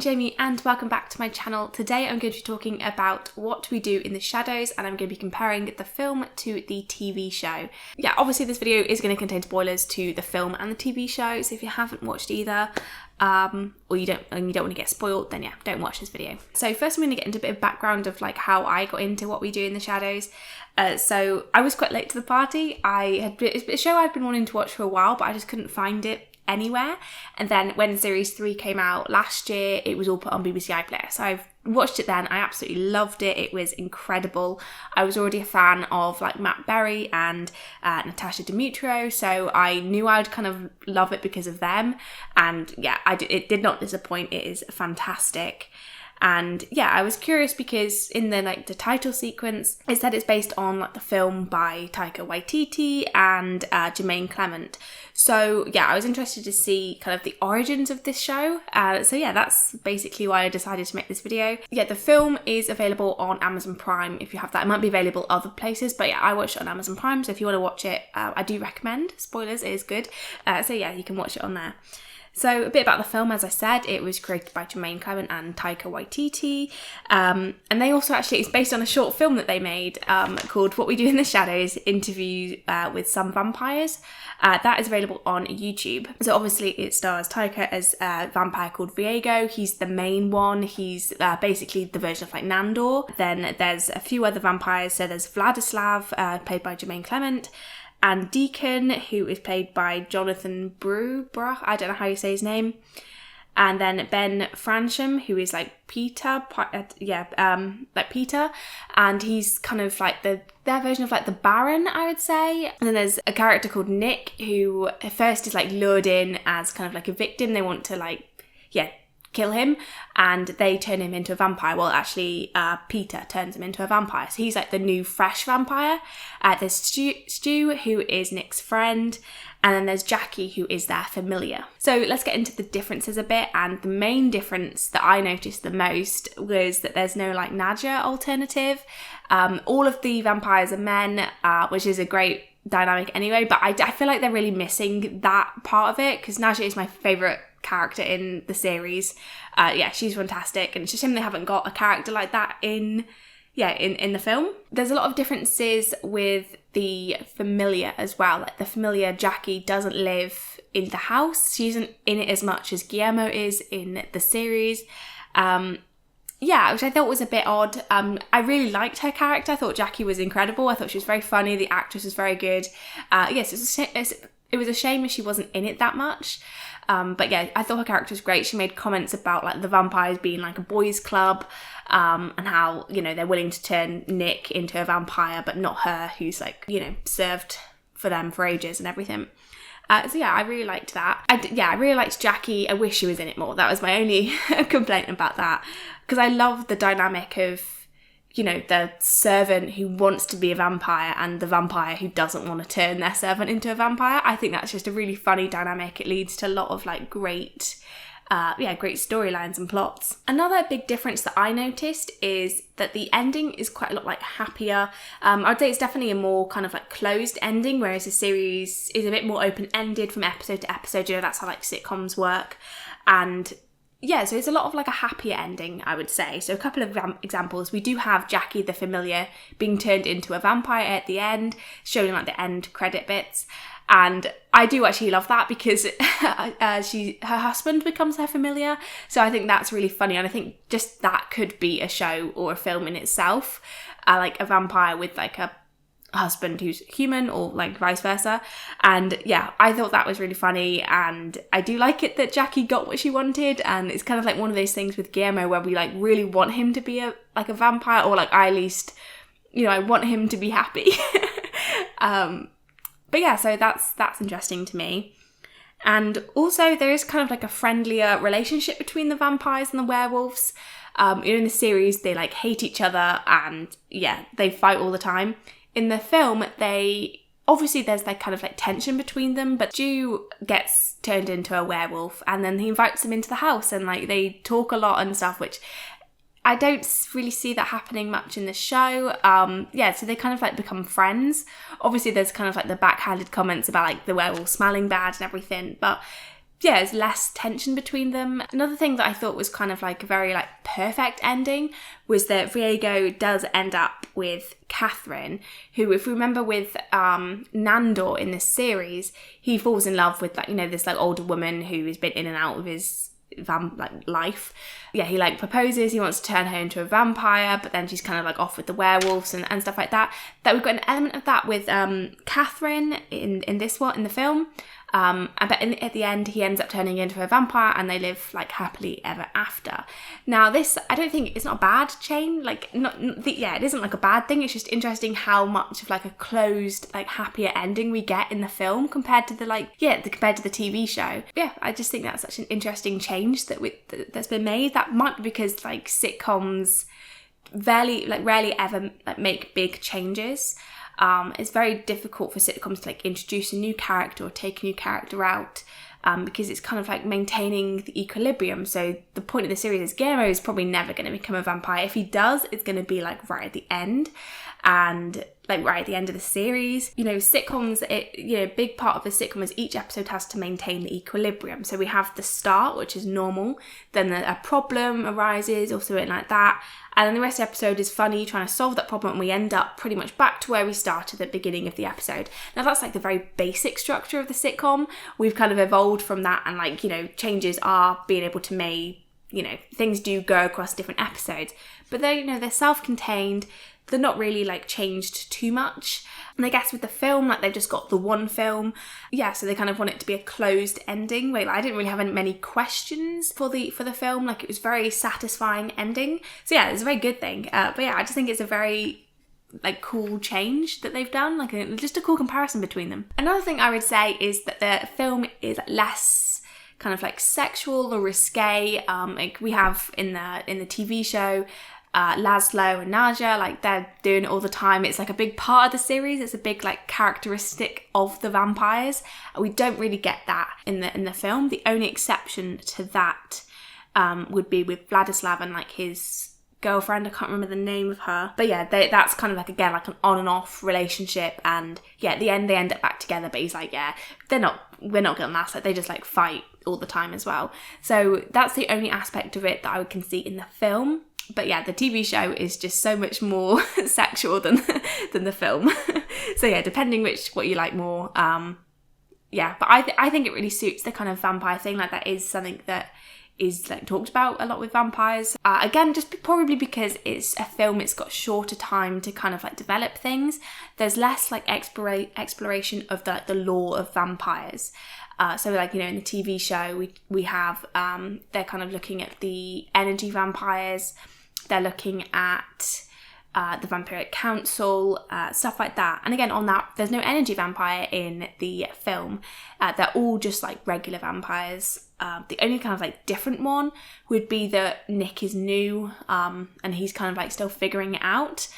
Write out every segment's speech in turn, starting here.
Jamie and welcome back to my channel. Today I'm going to be talking about What We Do in the Shadows and I'm going to be comparing the film to the TV show. Yeah, obviously this video is going to contain spoilers to the film and the TV show, so if you haven't watched either, or you don't want to get spoiled, then yeah, don't watch this video. So first I'm going to get into a bit of background of like how I got into What We Do in the Shadows. So I was quite late to the party. It's a show I'd been wanting to watch for a while, but I just couldn't find it anywhere. And then when series 3 came out last year, it was all put on BBC iPlayer. So I've watched it then. I absolutely loved it. It was incredible. I was already a fan of like Matt Berry and Natasia Demetriou, so I knew I'd kind of love it because of them. And yeah, it did not disappoint. It is fantastic. And yeah, I was curious because in the title sequence, it said it's based on like the film by Taika Waititi and Jemaine Clement. So yeah, I was interested to see kind of the origins of this show. So yeah, that's basically why I decided to make this video. Yeah, the film is available on Amazon Prime if you have that. It might be available other places, but yeah, I watched it on Amazon Prime. So if you want to watch it, I do recommend. Spoilers, it is good. So yeah, you can watch it on there. So a bit about the film, as I said, it was created by Jemaine Clement and Taika Waititi. And they also it's based on a short film that they made called What We Do in the Shadows, Interview with Some Vampires. That is available on YouTube. So obviously it stars Taika as a vampire called Viego. He's the main one. He's basically the version of like Nandor. Then there's a few other vampires. So there's Vladislav, played by Jemaine Clement, and Deacon, who is played by Jonathan Brugh, I don't know how you say his name. And then Ben Fransham, who is like Peter, like Peter, and he's kind of like their version of like the Baron, I would say. And then there's a character called Nick, who at first is like lured in as kind of like a victim. They want to kill him, and they turn him into a vampire. Well, actually, Peter turns him into a vampire. So he's like the new fresh vampire. There's Stu, who is Nick's friend, and then there's Jackie, who is their familiar. So let's get into the differences a bit. And the main difference that I noticed the most was that there's no like Nadja alternative. All of the vampires are men, which is a great dynamic anyway, but I feel like they're really missing that part of it, because Nadja is my favourite character in the series. She's fantastic, and it's just a shame they haven't got a character like that in the film. There's a lot of differences with the familiar as well. Like the familiar Jackie doesn't live in the house. She isn't in it as much as Guillermo is in the series. Which I thought was a bit odd. I really liked her character. I thought Jackie was incredible. I thought she was very funny. The actress was very good. It was a shame if she wasn't in it that much. But yeah, I thought her character was great. She made comments about like the vampires being like a boys' club, and how, they're willing to turn Nick into a vampire, but not her, who's like, served for them for ages and everything. I really liked that. I really liked Jackie. I wish she was in it more. That was my only complaint about that, because I love the dynamic of, the servant who wants to be a vampire and the vampire who doesn't want to turn their servant into a vampire. I think that's just a really funny dynamic. It leads to a lot of like great storylines and plots. Another big difference that I noticed is that the ending is quite a lot like happier. I'd say it's definitely a more kind of like closed ending, whereas the series is a bit more open-ended from episode to episode. That's how like sitcoms work. And yeah, so it's a lot of like a happier ending, I would say. So a couple of examples. We do have Jackie the familiar being turned into a vampire at the end, showing like the end credit bits. And I do actually love that because her husband becomes her familiar. So I think that's really funny. And I think just that could be a show or a film in itself. Like a vampire with like a husband who's human, or like vice versa. And yeah, I thought that was really funny, and I do like it that Jackie got what she wanted. And it's kind of like one of those things with Guillermo where we like really want him to be a vampire, or like I at least I want him to be happy. But yeah, so that's interesting to me. And also there is kind of like a friendlier relationship between the vampires and the werewolves. In the series they like hate each other, and yeah, they fight all the time. In the film, there's like kind of like tension between them, but Stu gets turned into a werewolf, and then he invites him into the house, and like they talk a lot and stuff, which I don't really see that happening much in the show. So they kind of like become friends. Obviously there's kind of like the backhanded comments about like the werewolf smelling bad and everything, but there's less tension between them. Another thing that I thought was kind of like a very like perfect ending was that Viego does end up with Catherine, who, if we remember with Nandor in this series, he falls in love with like, you know, this like older woman who has been in and out of his life. Yeah, he like proposes, he wants to turn her into a vampire, but then she's kind of like off with the werewolves and stuff like that. That we've got an element of that with Catherine in this one, in the film. But at the end, he ends up turning into a vampire and they live like happily ever after. Now this, I don't think, it's not a bad chain, like it isn't like a bad thing. It's just interesting how much of like a closed, like happier ending we get in the film compared to the TV show. Yeah, I just think that's such an interesting change that's been made. That might be because like sitcoms rarely ever like make big changes. It's very difficult for sitcoms to like introduce a new character or take a new character out, because it's kind of like maintaining the equilibrium. So the point of the series is Guillermo is probably never going to become a vampire. If he does, it's going to be like right at the end, and like right at the end of the series. You know, sitcoms, a big part of the sitcom is each episode has to maintain the equilibrium. So we have the start, which is normal, then a problem arises or something like that, and then the rest of the episode is funny, trying to solve that problem, and we end up pretty much back to where we started at the beginning of the episode. Now that's like the very basic structure of the sitcom. We've kind of evolved from that, and like, you know, changes are being able to make, you know, things do go across different episodes, but they're, you know, they're self-contained. They're not really like changed too much. And I guess with the film, like they've just got the one film. Yeah, so they kind of want it to be a closed ending. Like, I didn't really have many questions for the film. Like, it was very satisfying ending. So yeah, it's a very good thing. But yeah, I just think it's a very like cool change that they've done. Like just a cool comparison between them. Another thing I would say is that the film is less kind of like sexual or risque. Like we have in the TV show, Laszlo and Nadia, like they're doing it all the time. It's like a big part of the series. It's a big like characteristic of the vampires. We don't really get that in the film. The only exception to that would be with Vladislav and like his girlfriend. I can't remember the name of her, but yeah, that's kind of like, again, like an on and off relationship. And yeah, at the end they end up back together, but he's like, yeah, we're not gonna last. Like they just like fight all the time as well. So that's the only aspect of it that I can see in the film. But yeah, the TV show is just so much more sexual than the film. So yeah, depending what you like more. Yeah, but I think it really suits the kind of vampire thing. Like that is something that is like talked about a lot with vampires. Again, just probably because it's a film, it's got shorter time to kind of like develop things. There's less like exploration of the lore of vampires. So like, you know, in the TV show, we have, they're kind of looking at the energy vampires. They're looking at the Vampiric Council, stuff like that. And again, on that, there's no energy vampire in the film. They're all just like regular vampires. The only kind of like different one would be that Nick is new, and he's kind of like still figuring it out.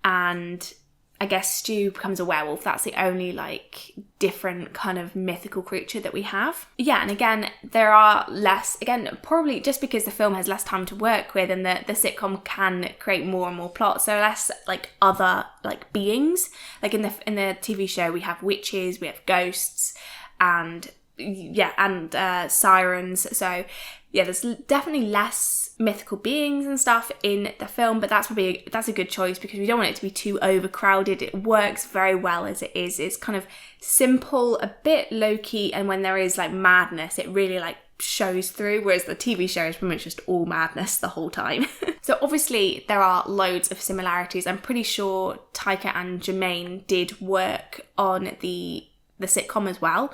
And I guess Stu becomes a werewolf. That's the only like different kind of mythical creature that we have. Yeah, and again, there are less, again, probably just because the film has less time to work with, and the sitcom can create more and more plots. So less like other like beings. Like in the TV show, we have witches, we have ghosts, and yeah, and sirens. So yeah, there's definitely less mythical beings and stuff in the film, but that's a good choice because we don't want it to be too overcrowded. It works very well as it is. It's kind of simple, a bit low-key, and when there is like madness, it really like shows through, whereas the TV show is pretty much just all madness the whole time. So obviously there are loads of similarities. I'm pretty sure Taika and Jemaine did work on the sitcom as well.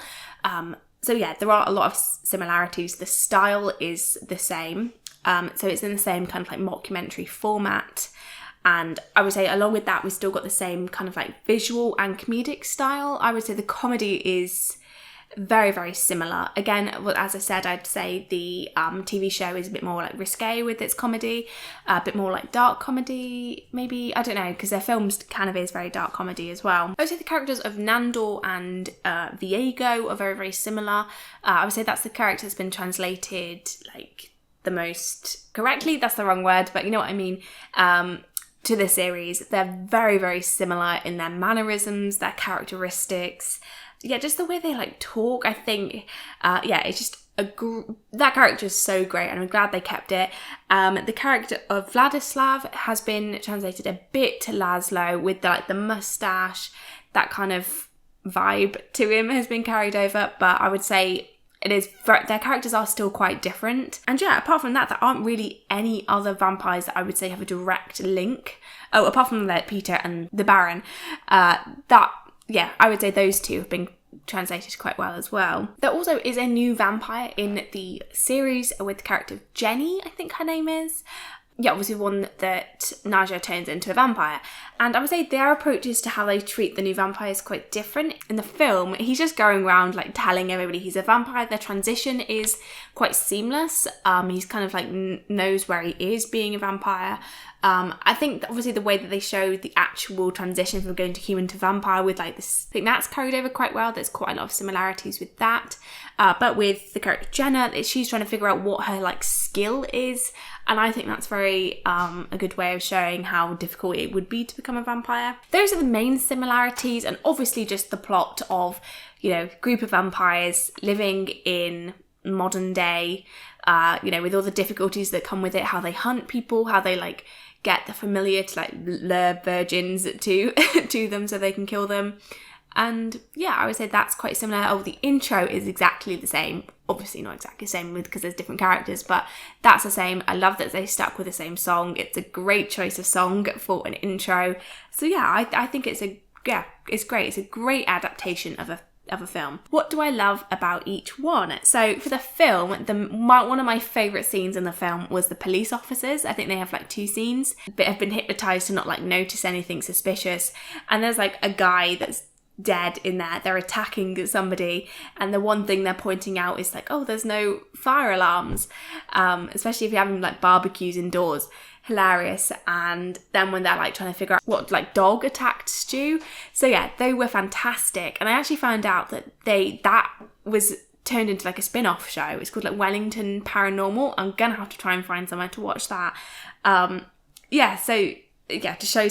So yeah, there are a lot of similarities. The style is the same. So it's in the same kind of like mockumentary format. And I would say along with that, we've still got the same kind of like visual and comedic style. I would say the comedy is very, very similar. Again, well, as I said, I'd say the TV show is a bit more like risque with its comedy, a bit more like dark comedy, maybe, I don't know, because their films kind of is very dark comedy as well. I would say the characters of Nandor and Viego are very, very similar. I would say that's the character that's been translated like the most correctly. That's the wrong word, but you know what I mean. To the series, they're very, very similar in their mannerisms, their characteristics. Yeah, just the way they like talk, I think, yeah, it's just that character is so great, and I'm glad they kept it. The character of Vladislav has been translated a bit to Laszlo, with the mustache, that kind of vibe to him has been carried over, but I would say their characters are still quite different. And yeah, apart from that, there aren't really any other vampires that I would say have a direct link. Oh, apart from Peter and the Baron, I would say those two have been translated quite well as well. There also is a new vampire in the series with the character of Jenny, I think her name is. Yeah, obviously one that Naja turns into a vampire. And I would say their approaches to how they treat the new vampire is quite different. In the film, he's just going around telling everybody he's a vampire. Their transition is quite seamless. He's kind of knows where he is being a vampire. I think obviously the way that they show the actual transition from going to human to vampire with this, I think that's carried over quite well. There's quite a lot of similarities with that. But with the character Jenna, she's trying to figure out what her skill is. And I think that's very a good way of showing how difficult it would be to become a vampire. Those are the main similarities, and obviously just the plot of, group of vampires living in modern day, with all the difficulties that come with it, how they hunt people, how they get the familiar to lure virgins to them so they can kill them. And yeah, I would say that's quite similar. Oh, the intro is exactly the same. Obviously not exactly the same because there's different characters, but that's the same. I love that they stuck with the same song. It's a great choice of song for an intro. So yeah, I think it's great. It's a great adaptation of a film. What do I love about each one? So for the film, one of my favourite scenes in the film was the police officers. I think they have 2 scenes, but have been hypnotised to not notice anything suspicious. And there's a guy that's dead in there. They're attacking somebody, and the one thing they're pointing out is there's no fire alarms, especially if you're having barbecues indoors. Hilarious. And then when they're trying to figure out what dog attacked Stu. So yeah, they were fantastic. And I actually found out that that was turned into a spin-off show. It's called Wellington Paranormal. I'm gonna have to try and find somewhere to watch that. To show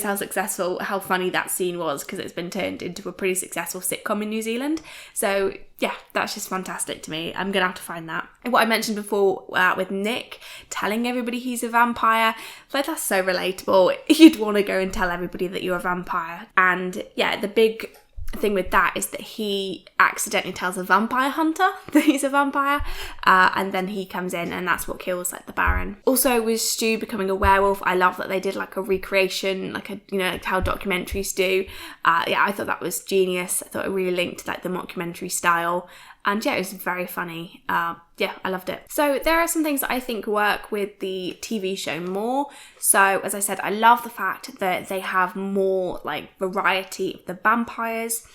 how funny that scene was, because it's been turned into a pretty successful sitcom in New Zealand. So yeah, that's just fantastic to me. I'm gonna have to find that. And what I mentioned before with Nick telling everybody he's a vampire, that's so relatable. You'd want to go and tell everybody that you're a vampire. And yeah, the big thing with that is that he accidentally tells a vampire hunter that he's a vampire, and then he comes in and that's what kills the Baron. Also with Stu becoming a werewolf, I love that they did a recreation, how documentaries do. I thought that was genius. I thought it really linked the mockumentary style. And yeah, it was very funny. I loved it. So there are some things that I think work with the TV show more. So as I said, I love the fact that they have more variety of the vampires.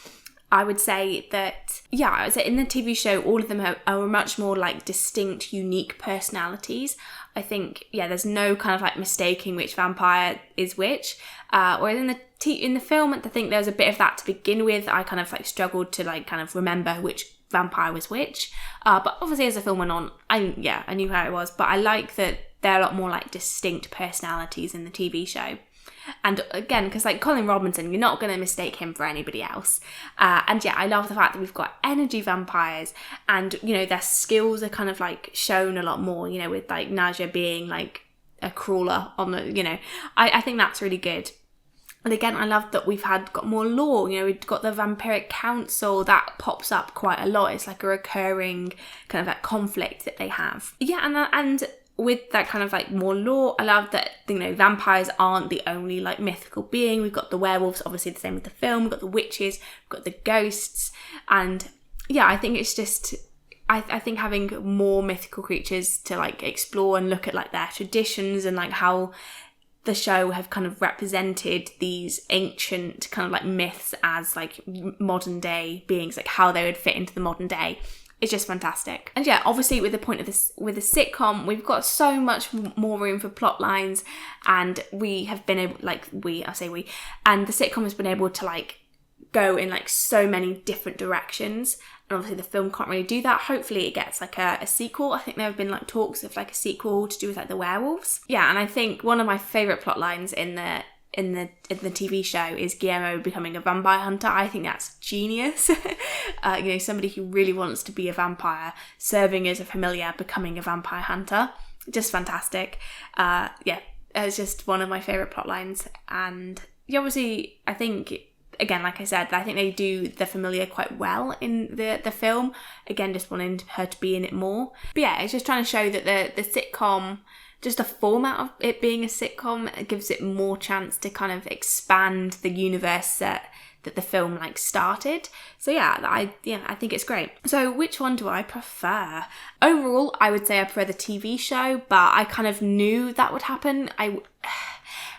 I would say that, in the TV show, all of them are much more distinct, unique personalities. I think, there's no kind of mistaking which vampire is which. Whereas in the film, I think there was a bit of that to begin with. I kind of struggled to kind of remember which vampire was which, but obviously as the film went on, I knew how it was. But I like that there are a lot more distinct personalities in the TV show. And again, because Colin Robinson, you're not going to mistake him for anybody else. And I love the fact that we've got energy vampires, and their skills are kind of shown a lot more, with Naja being a crawler on the, I think that's really good. And again, I love that we've got more lore. We've got the Vampiric Council that pops up quite a lot. It's a recurring kind of conflict that they have. Yeah, and with that kind of more lore, I love that vampires aren't the only mythical being. We've got the werewolves, obviously the same with the film. We've got the witches, we've got the ghosts, and yeah, I think it's just. I think having more mythical creatures to explore and look at their traditions and how the show have kind of represented these ancient kind of more as modern day beings, how they would fit into the modern day. It's just fantastic. And yeah, obviously with the point of this, with a sitcom, we've got so much more room for plot lines, and we have been able, and the sitcom has been able to go in so many different directions. And obviously the film can't really do that. Hopefully it gets a sequel. I think there have been talks of a sequel to do with the werewolves. Yeah, and I think one of my favourite plot lines in the in the TV show is Guillermo becoming a vampire hunter. I think that's genius. Somebody who really wants to be a vampire, serving as a familiar, becoming a vampire hunter. Just fantastic. It's just one of my favourite plot lines. And obviously, I think, again, like I said, I think they do the familiar quite well in the film. Again, just wanting her to be in it more. But yeah, it's just trying to show that the sitcom, just the format of it being a sitcom, it gives it more chance to kind of expand the universe that the film started. So I think it's great. So which one do I prefer? Overall, I would say I prefer the TV show, but I kind of knew that would happen.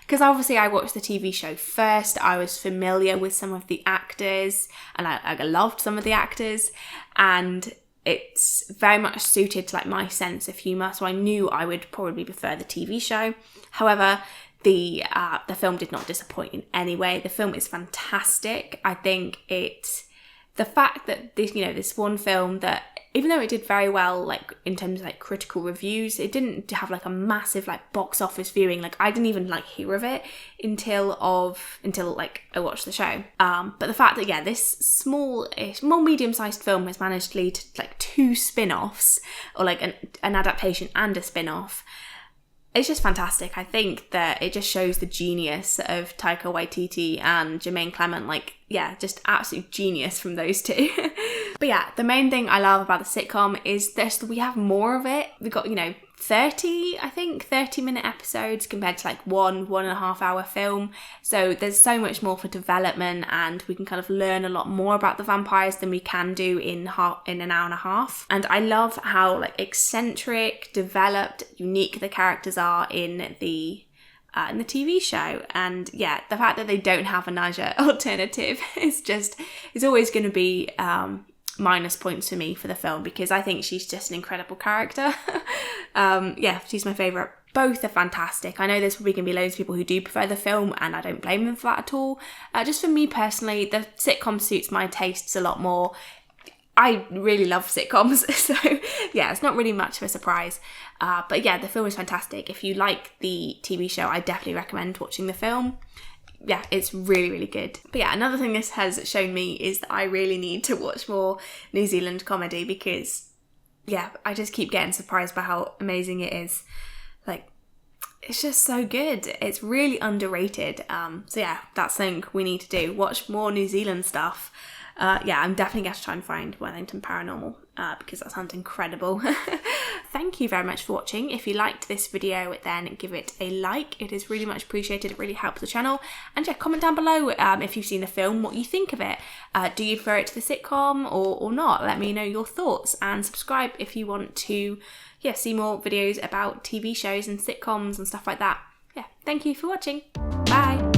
Because obviously I watched the TV show first, I was familiar with some of the actors, and I loved some of the actors, and it's very much suited to my sense of humour, so I knew I would probably prefer the TV show. However, the film did not disappoint in any way. The film is fantastic. I think the fact that this one film that, even though it did very well in terms of critical reviews, it didn't have a massive box office viewing. I didn't even hear of it until I watched the show. But the fact that this smallish, more medium-sized film has managed to lead to 2 spin-offs, or an adaptation and a spin-off, it's just fantastic. I think that it just shows the genius of Taika Waititi and Jemaine Clement. Just absolute genius from those two. But the main thing I love about the sitcom is that we have more of it. We've got, 30-minute episodes compared to 1.5 hour film. So there's so much more for development, and we can kind of learn a lot more about the vampires than we can do in an hour and a half. And I love how eccentric, developed, unique the characters are in the TV show. And the fact that they don't have a Naja alternative is always going to be minus points for me for the film, because I think she's just an incredible character. She's my favourite. Both are fantastic. I know there's probably going to be loads of people who do prefer the film, and I don't blame them for that at all. Just for me personally, the sitcom suits my tastes a lot more. I really love sitcoms, so it's not really much of a surprise. But the film is fantastic. If you like the TV show, I definitely recommend watching the film. It's really, really good. But another thing this has shown me is that I really need to watch more New Zealand comedy, because I just keep getting surprised by how amazing it is. It's just so good. It's really underrated. That's something we need to do. Watch more New Zealand stuff. I'm definitely going to try and find Wellington Paranormal, because that sounds incredible. Thank you very much for watching. If you liked this video, then give it a like. It is really much appreciated. It really helps the channel. And comment down below if you've seen the film, what you think of it. Do you prefer it to the sitcom or not? Let me know your thoughts, and subscribe if you want to see more videos about TV shows and sitcoms and stuff like that. Thank you for watching. Bye.